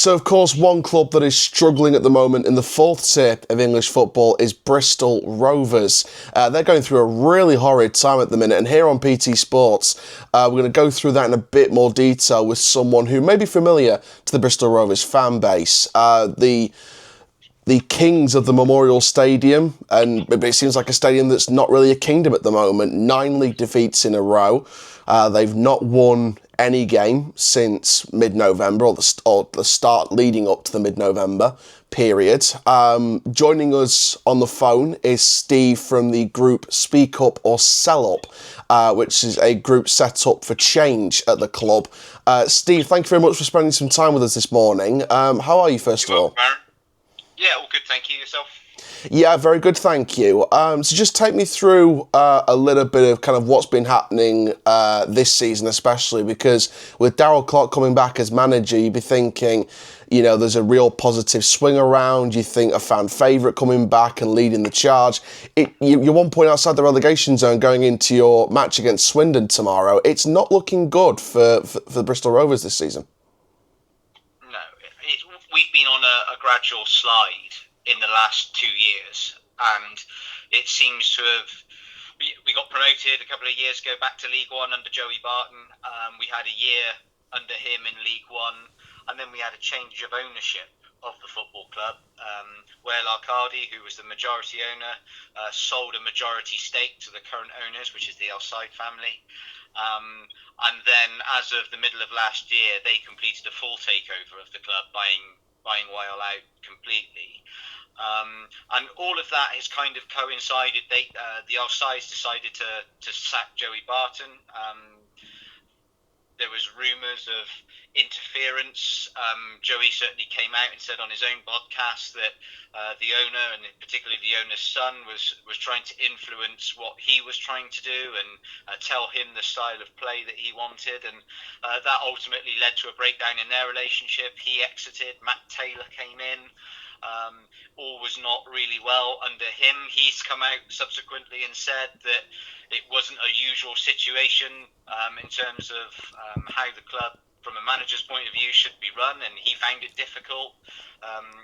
So, of course, one club that is struggling at the moment in the fourth tier of English football is Bristol Rovers. They're going through a really horrid time at the minute, and here on PT Sports, we're going to go through that in a bit more detail with someone who may be familiar to the Bristol Rovers fan base. The kings of the Memorial Stadium, and it seems like a stadium that's not really a kingdom at the moment. 9 league defeats in a row. They've not won any game since mid-November, or the start leading up to the mid-November period. Joining us on the phone is Steve from the group Speak Up or Sell Up, which is a group set up for change at the club. Steve, thank you very much for spending some time with us this morning. How are you, first of all? Yeah, all good, thank you. Yourself? Yeah, very good, thank you. So just take me through a little bit of kind of what's been happening this season, especially because with Darrell Clarke coming back as manager, you'd be thinking, you know, there's a real positive swing around. You think a fan favourite coming back and leading the charge. You're 1 point outside the relegation zone going into your match against Swindon tomorrow. It's not looking good for the Bristol Rovers this season. No, we've been on a gradual slide in the last 2 years, and it seems to have. We got promoted a couple of years ago back to League One under Joey Barton. We had a year under him in League One, and then we had a change of ownership of the football club. Wael Arcadi, who was the majority owner, sold a majority stake to the current owners, which is the El Said family. And then, as of the middle of last year, they completed a full takeover of the club, buying Wael out completely. And all of that has kind of coincided. The El Saids decided to sack Joey Barton. There was rumours of interference. Joey certainly came out and said on his own podcast that the owner, and particularly the owner's son, was trying to influence what he was trying to do and tell him the style of play that he wanted. And that ultimately led to a breakdown in their relationship. He exited. Matt Taylor came in. All was not really well under him. He's come out subsequently and said that it wasn't a usual situation in terms of how the club, from a manager's point of view, should be run, and he found it difficult.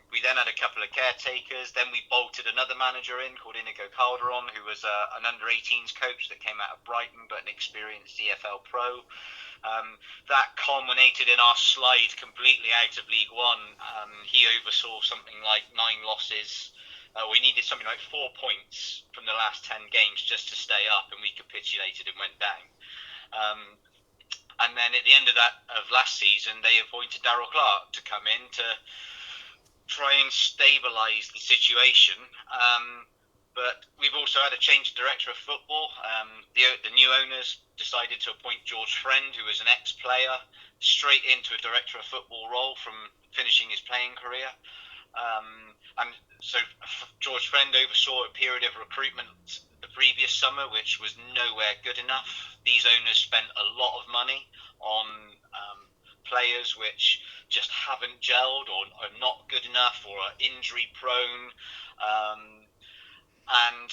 We then had a couple of caretakers. Then we bolted another manager in called Inigo Calderon, who was an under-18s coach that came out of Brighton, but an experienced EFL pro. That culminated in our slide completely out of League One. He oversaw something like 9 losses. We needed something like 4 points from the last 10 games just to stay up, and we capitulated and went down. And then at the end of last season, they appointed Darrell Clarke to come in to try and stabilise the situation. But we've also had a change of director of football. The new owners decided to appoint George Friend, who was an ex-player, straight into a director of football role from finishing his playing career. And so George Friend oversaw a period of recruitment the previous summer, which was nowhere good enough. These owners spent a lot of money on players which just haven't gelled or are not good enough or are injury prone. And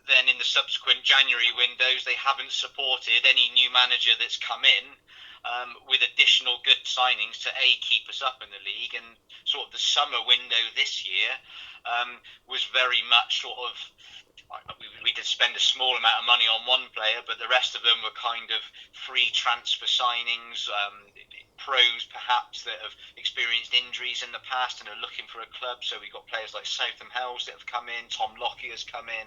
then in the subsequent January windows, they haven't supported any new manager that's come in with additional good signings to keep us up in the league. And sort of the summer window this year was very much sort of, we did spend a small amount of money on one player, but the rest of them were kind of free transfer signings, pros perhaps that have experienced injuries in the past and are looking for a club. So we've got players like Southam Hells that have come in, Tom Lockyer has come in,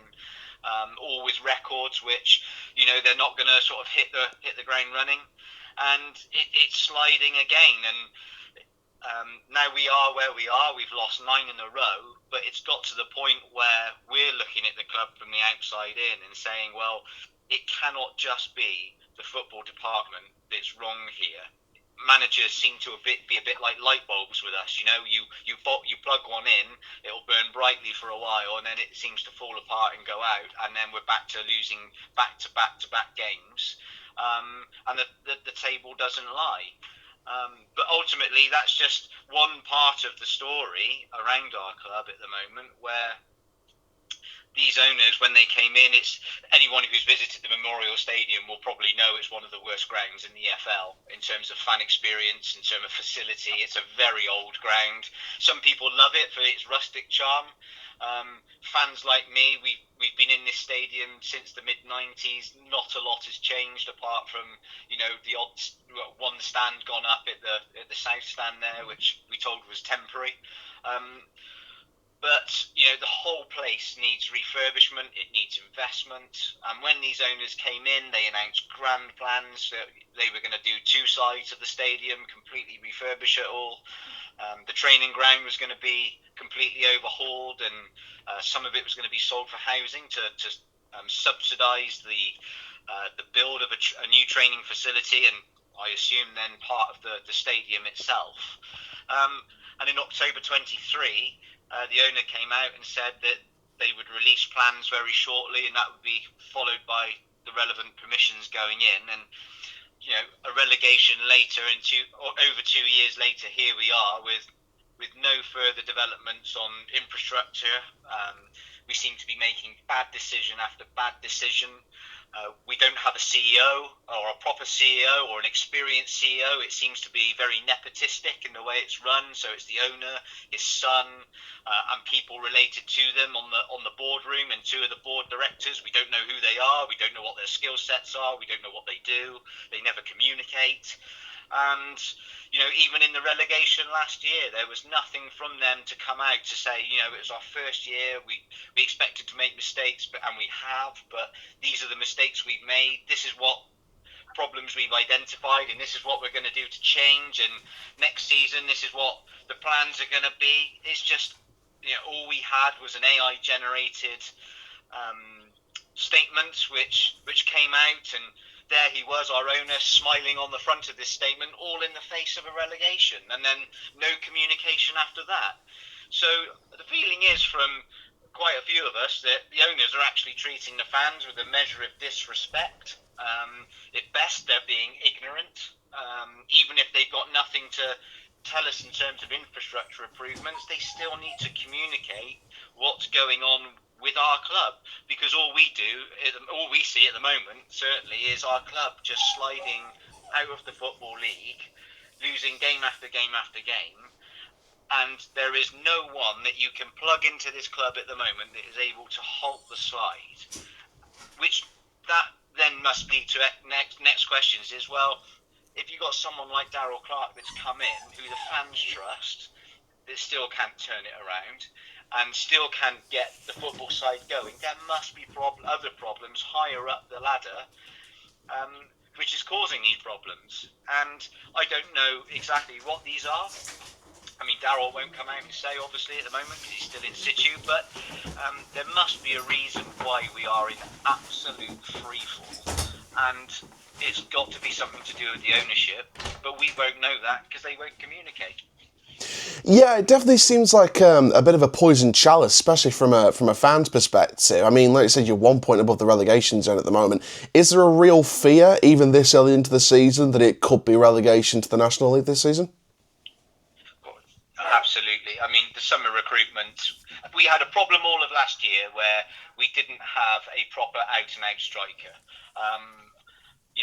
all with records which, you know, they're not going to sort of hit the ground running. And it's sliding again, and now we are where we are. We've lost 9 in a row, but it's got to the point where we're looking at the club from the outside in and saying, well, it cannot just be the football department that's wrong here. Managers seem to be a bit like light bulbs with us. You know, you plug one in, it'll burn brightly for a while, and then it seems to fall apart and go out, and then we're back to losing back-to-back games. And the table doesn't lie. But ultimately, that's just one part of the story around our club at the moment, where these owners, when they came in, it's anyone who's visited the Memorial Stadium will probably know it's one of the worst grounds in the EFL in terms of fan experience, in terms of facility. It's a very old ground. Some people love it for its rustic charm. Fans like me, we've been in this stadium since the mid '90s. Not a lot has changed apart from the odd one stand gone up at the south stand there, which we told was temporary. But the whole place needs refurbishment. It needs investment. And when these owners came in, they announced grand plans that they were going to do two sides of the stadium, completely refurbish it all. The training ground was going to be completely overhauled, and some of it was going to be sold for housing to subsidise the build of a new training facility, and I assume then part of the stadium itself. And in October 23, the owner came out and said that they would release plans very shortly, and that would be followed by the relevant permissions going in. And a relegation later, over 2 years later, here we are with no further developments on infrastructure. We seem to be making bad decision after bad decision. We don't have a CEO or a proper CEO or an experienced CEO. It seems to be very nepotistic in the way it's run. So it's the owner, his son, and people related to them on the boardroom, and two of the board directors. We don't know who they are. We don't know what their skill sets are. We don't know what they do. They never communicate. And even in the relegation last year, there was nothing from them to come out to say, it was our first year. We expected to make mistakes, and we have. But these are the mistakes we've made. This is what problems we've identified, and this is what we're going to do to change. And next season, this is what the plans are going to be. It's just, all we had was an AI generated statement, which came out, and there he was, our owner, smiling on the front of this statement, all in the face of a relegation, and then no communication after that. So the feeling is from quite a few of us that the owners are actually treating the fans with a measure of disrespect. At best, they're being ignorant. Even if they've got nothing to tell us in terms of infrastructure improvements, they still need to communicate what's going on with our club, because all we see at the moment certainly is our club just sliding out of the Football League, losing game after game after game, and there is no one that you can plug into this club at the moment that is able to halt the slide. Which that then must lead to next questions is, well, if you've got someone like Darryl Clark that's come in, who the fans trust, that still can't turn it around and still can't get the football side going, there must be other problems higher up the ladder, which is causing these problems. And I don't know exactly what these are. I mean, Darryl won't come out and say, obviously, at the moment, because he's still in situ, but there must be a reason why we are in absolute freefall. And it's got to be something to do with the ownership, but we won't know that because they won't communicate. Yeah, it definitely seems like a bit of a poisoned chalice, especially from a fan's perspective. I mean, like you said, you're 1 point above the relegation zone at the moment. Is there a real fear, even this early into the season, that it could be relegation to the National League this season? Absolutely. I mean, the summer recruitment, we had a problem all of last year where we didn't have a proper out-and-out striker.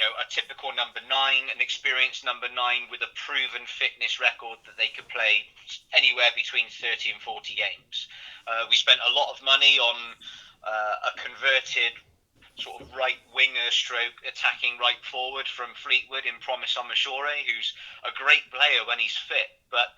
A typical number 9, an experienced number 9 with a proven fitness record that they could play anywhere between 30 and 40 games. We spent a lot of money on a converted sort of right winger stroke attacking right forward from Fleetwood in Promise Omashore, who's a great player when he's fit, but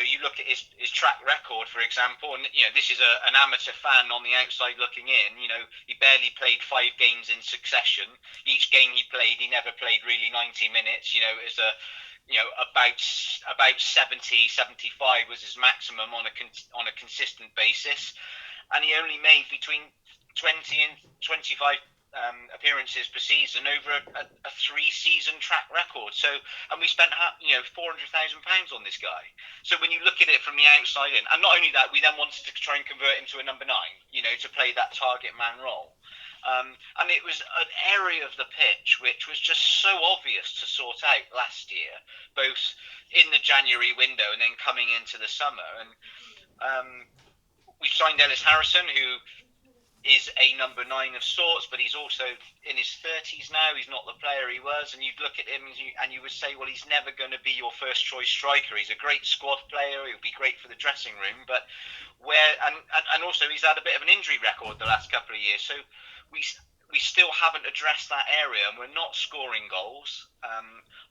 you look at his track record, for example, and this is an amateur fan on the outside looking in. He barely played 5 games in succession. Each game he played, he never played really 90 minutes. It was about 70, 75 was his maximum on a consistent basis, and he only made between 20 and 25 appearances per season over a 3-season track record. So, and we spent £400,000 on this guy. So when you look at it from the outside in, and not only that, we then wanted to try and convert him to a number 9, to play that target man role. And it was an area of the pitch which was just so obvious to sort out last year, both in the January window and then coming into the summer. And we signed Ellis Harrison, who is a number 9 of sorts, but he's also in his 30s now. He's not the player he was, and you'd look at him and you would say, well, he's never going to be your first choice striker. He's a great squad player. He'll be great for the dressing room, but and also he's had a bit of an injury record the last couple of years. So we still haven't addressed that area, and we're not scoring goals.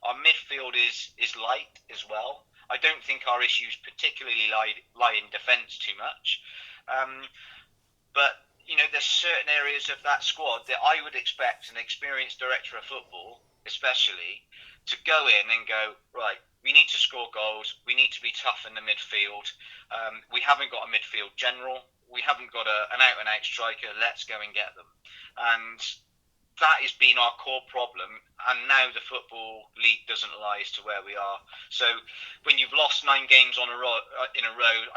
Our midfield is light as well. I don't think our issues particularly lie in defence too much, but there's certain areas of that squad that I would expect an experienced director of football, especially, to go in and go, right, we need to score goals. We need to be tough in the midfield. We haven't got a midfield general. We haven't got an out-and-out striker. Let's go and get them. And that has been our core problem. And now the Football League doesn't lie as to where we are. So when you've lost 9 games in a row,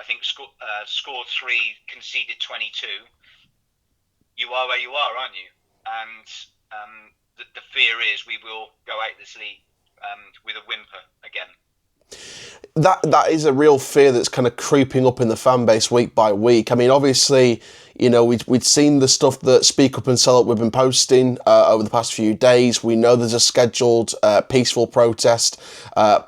I think scored 3, conceded 22, you are where you are, aren't you? And the fear is we will go out this league with a whimper again. That is a real fear that's kind of creeping up in the fan base week by week. I mean, obviously, we'd seen the stuff that Speak Up and Sell Up we've been posting over the past few days. We know there's a scheduled peaceful protest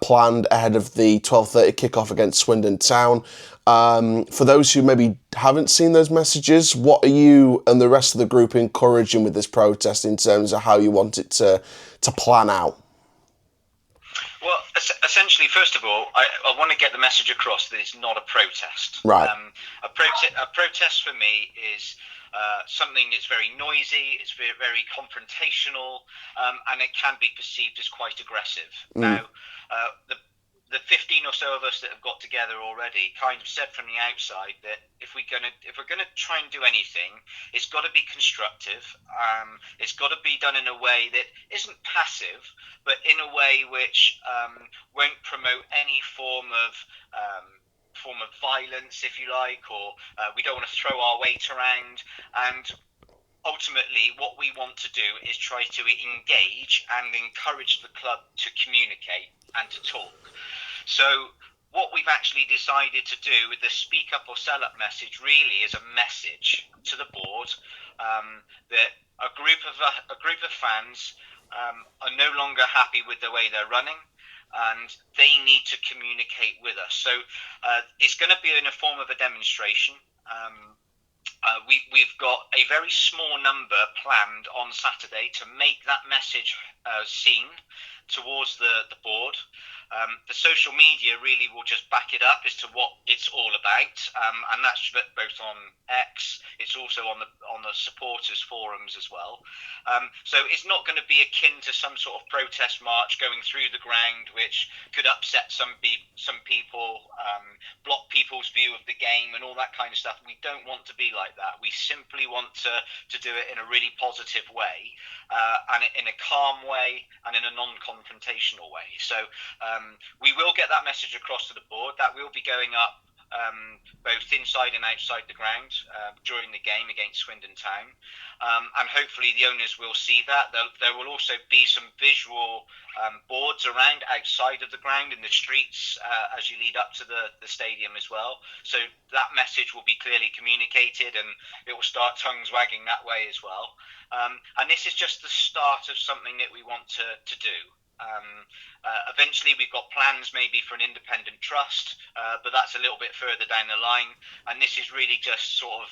planned ahead of the 12:30 kickoff against Swindon Town. For those who maybe haven't seen those messages, what are you and the rest of the group encouraging with this protest in terms of how you want it to plan out? Well, essentially, first of all, I want to get the message across that it's not a protest. Right. A protest for me is something that's very noisy, it's very confrontational, and it can be perceived as quite aggressive. Now, the 15 or so of us that have got together already kind of said from the outside that if we're gonna try and do anything, it's got to be constructive. It's got to be done in a way that isn't passive, but in a way which won't promote any form of violence, if you like, or we don't want to throw our weight around. And ultimately, what we want to do is try to engage and encourage the club to communicate and to talk. So what we've actually decided to do with the Speak Up or Sell Up message really is a message to the board that a group of fans are no longer happy with the way they're running, and they need to communicate with us. So it's going to be in a form of a demonstration. We've got a very small number planned on Saturday to make that message seen towards the board. The social media really will just back it up as to what it's all about, and that's both on X. It's also on the supporters forums as well. So it's not going to be akin to some sort of protest march going through the ground, which could upset some people, block people's view of the game, and all that kind of stuff. We don't want to be like that. We simply want to do it in a really positive way, and in a calm way, and in a non-confrontational way. So we will get that message across to the board. That will be going up both inside and outside the ground during the game against Swindon Town, and hopefully the owners will see that. There will also be some visual boards around outside of the ground in the streets as you lead up to the stadium as well. So that message will be clearly communicated, and it will start tongues wagging that way as well. And this is just the start of something that we want to do. Eventually we've got plans maybe for an independent trust, but that's a little bit further down the line, and this is really just sort of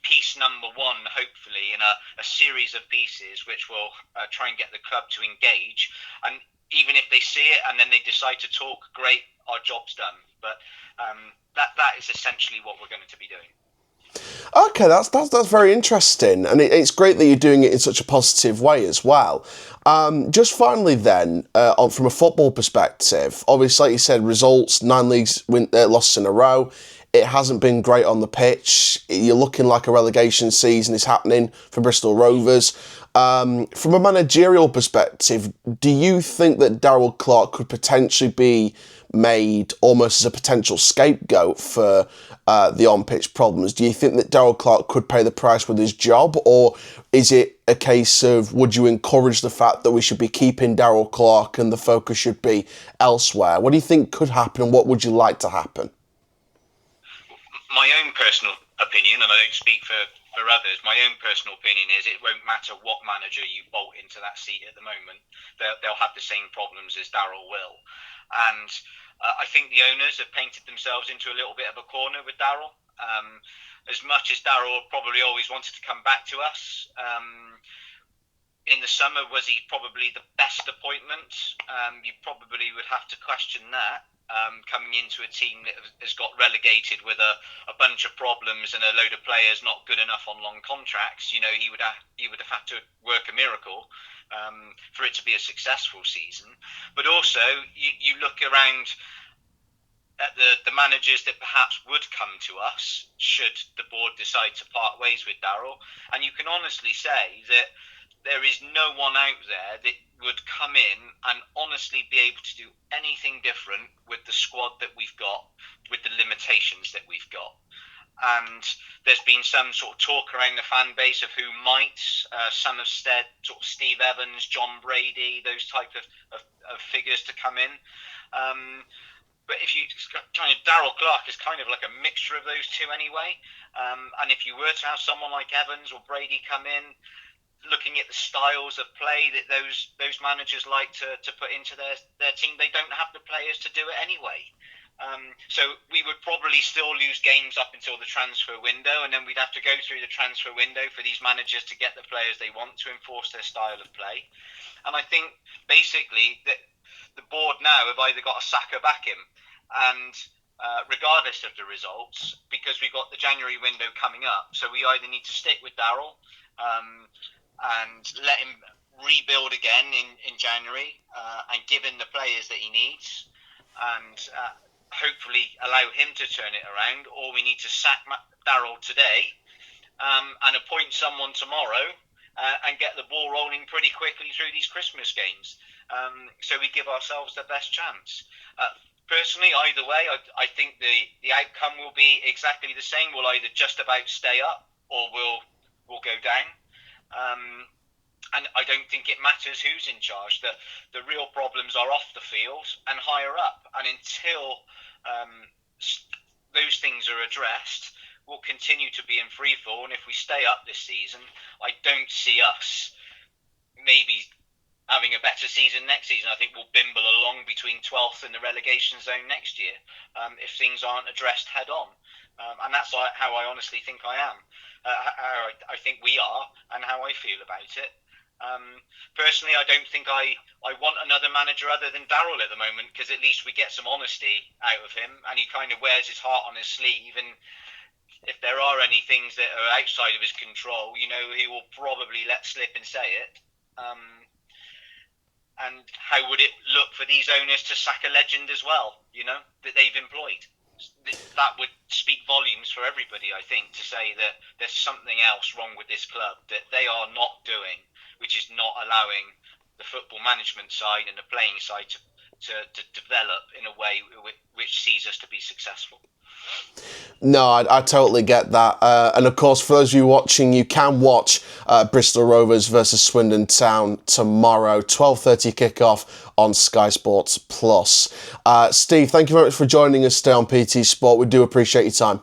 piece number 1, hopefully, in a series of pieces which will try and get the club to engage. And even if they see it and then they decide to talk, great, our job's done. But that is essentially what we're going to be doing. Okay, that's very interesting, and it's great that you're doing it in such a positive way as well. Just finally then, from a football perspective, obviously, like you said, results, 9 leagues losses in a row. It hasn't been great on the pitch. You're looking like a relegation season is happening for Bristol Rovers. From a managerial perspective, do you think that Darrell Clarke could potentially be made almost as a potential scapegoat for the on-pitch problems? Do you think that Darrell Clarke could pay the price with his job, or is it a case of would you encourage the fact that we should be keeping Darrell Clarke and the focus should be elsewhere? What do you think could happen, and what would you like to happen? my own personal opinion, and I don't speak for others, my own personal opinion is it won't matter what manager you bolt into that seat at the moment. They'll have the same problems as Darrell will. And I think the owners have painted themselves into a little bit of a corner with Darrell. As much as Darrell probably always wanted to come back to us, in the summer, was he probably the best appointment? You probably would have to question that. Coming into a team that has got relegated with a bunch of problems and a load of players not good enough on long contracts, he would have had to work a miracle for it to be a successful season. But also, you look around at the managers that perhaps would come to us should the board decide to part ways with Darrell, and you can honestly say that there is no one out there that would come in and honestly be able to do anything different with the squad that we've got, with the limitations that we've got. And there's been some sort of talk around the fan base of who might. Some have said sort of Steve Evans, John Brady, those type of figures to come in. But if you kind of, Darrell Clarke is kind of like a mixture of those two anyway. And if you were to have someone like Evans or Brady come in, looking at the styles of play that those managers like to put into their team, they don't have the players to do it anyway. So we would probably still lose games up until the transfer window, and then we'd have to go through the transfer window for these managers to get the players they want to enforce their style of play. And I think basically that the board now have either got to sack or back him, and regardless of the results, because we've got the January window coming up, so we either need to stick with Darrell and let him rebuild again in January and give him the players that he needs, and hopefully allow him to turn it around, or we need to sack Darrell today and appoint someone tomorrow and get the ball rolling pretty quickly through these Christmas games, so we give ourselves the best chance. Personally, either way, I think the outcome will be exactly the same. We'll either just about stay up or we'll go down. And I don't think it matters who's in charge. The real problems are off the field and higher up. And until those things are addressed, we'll continue to be in free fall. And if we stay up this season, I don't see us maybe having a better season next season. I think we'll bimble along between 12th and the relegation zone next year if things aren't addressed head on. And that's how I honestly think I am. How I think we are and how I feel about it. Personally, I don't think I want another manager other than Darrell at the moment, because at least we get some honesty out of him and he kind of wears his heart on his sleeve. And if there are any things that are outside of his control, he will probably let slip and say it. And how would it look for these owners to sack a legend as well, that they've employed? That would speak volumes for everybody, I think, to say that there's something else wrong with this club that they are not doing, which is not allowing the football management side and the playing side to develop in a way which sees us to be successful. No, I totally get that. And of course, for those of you watching, you can watch Bristol Rovers versus Swindon Town tomorrow, 12:30 kickoff on Sky Sports Plus. Steve, thank you very much for joining us today on PT Sport. We do appreciate your time.